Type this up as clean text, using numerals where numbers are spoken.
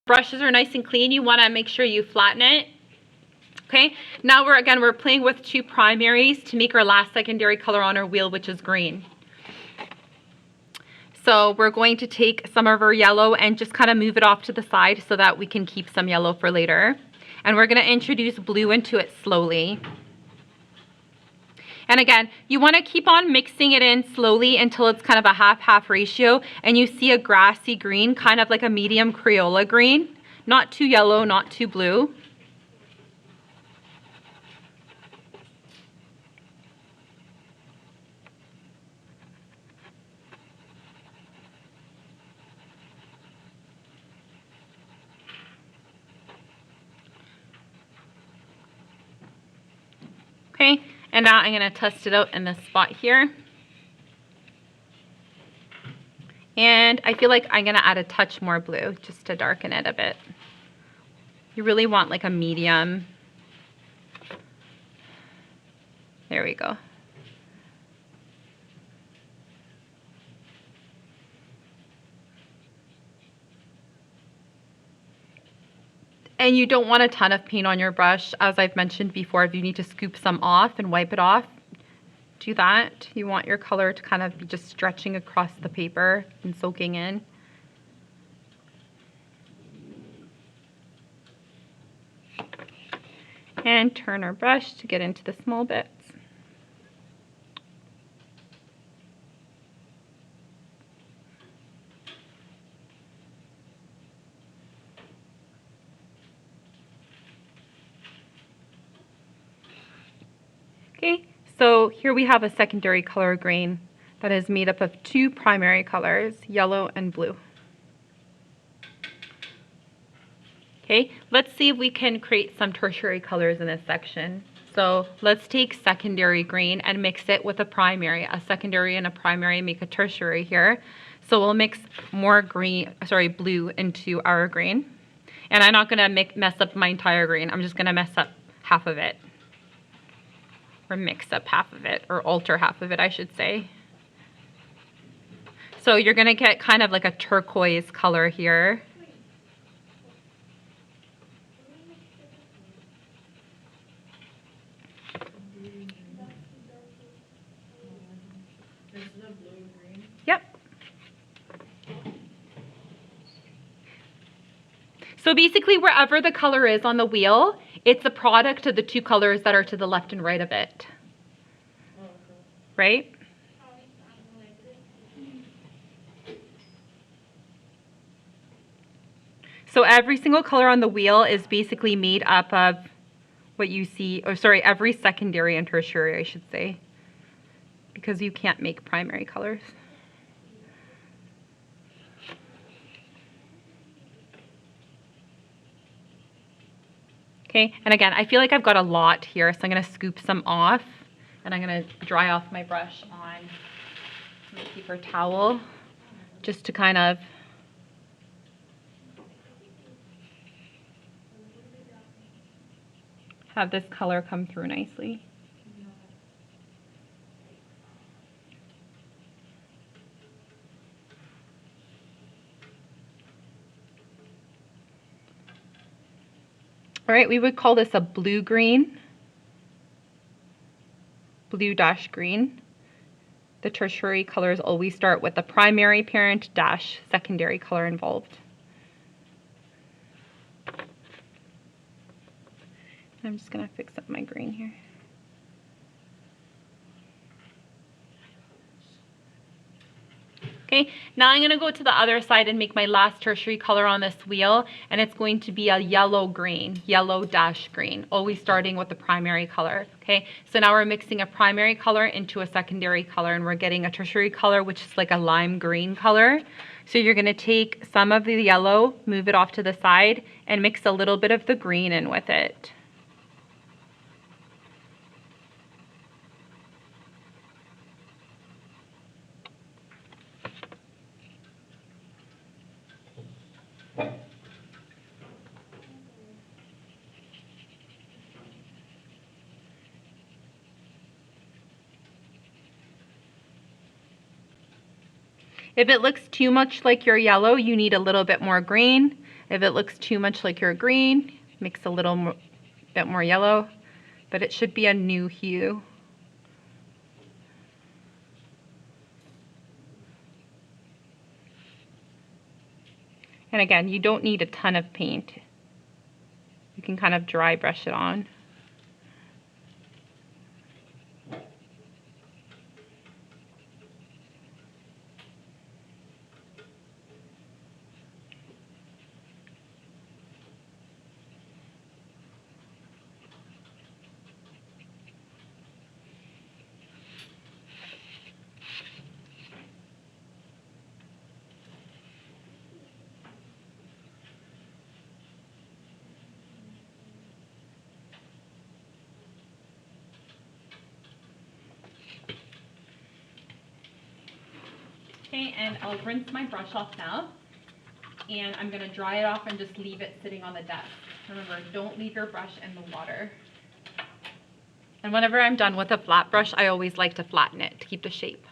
brushes are nice and clean, you want to make sure you flatten it. Okay, now we're playing with two primaries to make our last secondary color on our wheel, which is green. So we're going to take some of our yellow and just kind of move it off to the side so that we can keep some yellow for later. And we're going to introduce blue into it slowly. And again, you want to keep on mixing it in slowly until it's kind of a half-half ratio and you see a grassy green, kind of like a medium Crayola green. Not too yellow, not too blue. Okay, and now I'm going to test it out in this spot here. And I feel like I'm going to add a touch more blue just to darken it a bit. You really want like a medium. There we go. And you don't want a ton of paint on your brush. As I've mentioned before, if you need to scoop some off and wipe it off, do that. You want your color to kind of be just stretching across the paper and soaking in. And turn our brush to get into the small bits. Okay, so here we have a secondary color green that is made up of two primary colors, yellow and blue. Okay, let's see if we can create some tertiary colors in this section. So let's take secondary green and mix it with a primary. A secondary and a primary make a tertiary here. So we'll mix more blue into our green. And I'm not gonna mess up my entire green. I'm just gonna mess up half of it. Or mix up half of it, or alter half of it, I should say. So you're gonna get kind of like a turquoise color here. Yep. So basically wherever the color is on the wheel, it's the product of the two colors that are to the left and right of it. Right? So every single color on the wheel is basically made up of what you see, or sorry, every secondary and tertiary, I should say, because you can't make primary colors. Okay, and again, I feel like I've got a lot here, so I'm going to scoop some off, and I'm going to dry off my brush on a paper towel, just to kind of have this color come through nicely. All right, we would call this a blue-green, blue-green. The tertiary colors always start with the primary parent dash secondary color involved. I'm just gonna fix up my green here. Okay, now I'm gonna go to the other side and make my last tertiary color on this wheel, and it's going to be a yellow-green, yellow-green, always starting with the primary color. Okay, so now we're mixing a primary color into a secondary color, and we're getting a tertiary color, which is like a lime green color. So you're gonna take some of the yellow, move it off to the side, and mix a little bit of the green in with it. If it looks too much like your yellow, you need a little bit more green. If it looks too much like your green, mix a little bit more yellow, but it should be a new hue. And again, you don't need a ton of paint. You can kind of dry brush it on. Okay, and I'll rinse my brush off now, and I'm going to dry it off and just leave it sitting on the desk. Remember, don't leave your brush in the water. And whenever I'm done with a flat brush, I always like to flatten it to keep the shape.